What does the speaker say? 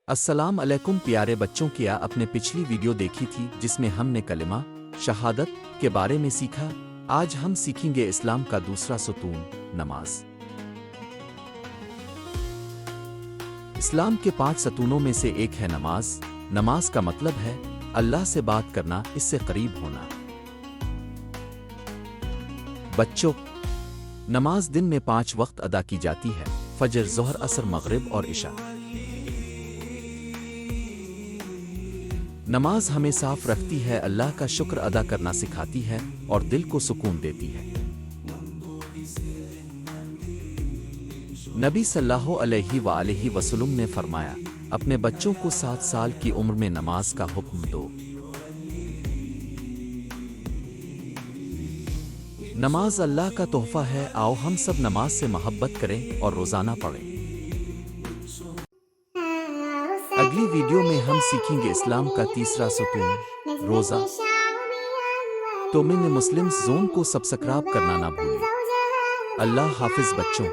السلام علیکم پیارے بچوں، کیا اپنے پچھلی ویڈیو دیکھی تھی جس میں ہم نے کلمہ شہادت کے بارے میں سیکھا؟ آج ہم سیکھیں گے اسلام کا دوسرا ستون، نماز۔ اسلام کے 5 ستونوں میں سے ایک ہے نماز۔ نماز کا مطلب ہے اللہ سے بات کرنا، اس سے قریب ہونا۔ بچوں، نماز دن میں 5 وقت ادا کی جاتی ہے: فجر، ظہر، عصر، مغرب اور عشاء۔ نماز ہمیں صاف رکھتی ہے، اللہ کا شکر ادا کرنا سکھاتی ہے اور دل کو سکون دیتی ہے۔ نبی صلی اللہ علیہ وآلہ وسلم نے فرمایا، اپنے بچوں کو 7 سال کی عمر میں نماز کا حکم دو۔ نماز اللہ کا تحفہ ہے، آؤ ہم سب نماز سے محبت کریں اور روزانہ پڑھیں۔ اگلی ویڈیو میں ہم سیکھیں گے اسلام کا تیسرا ستون، روزہ۔ تو میں نے مسلم زون کو سبسکرائب کرنا نہ بھولیں۔ اللہ حافظ بچوں۔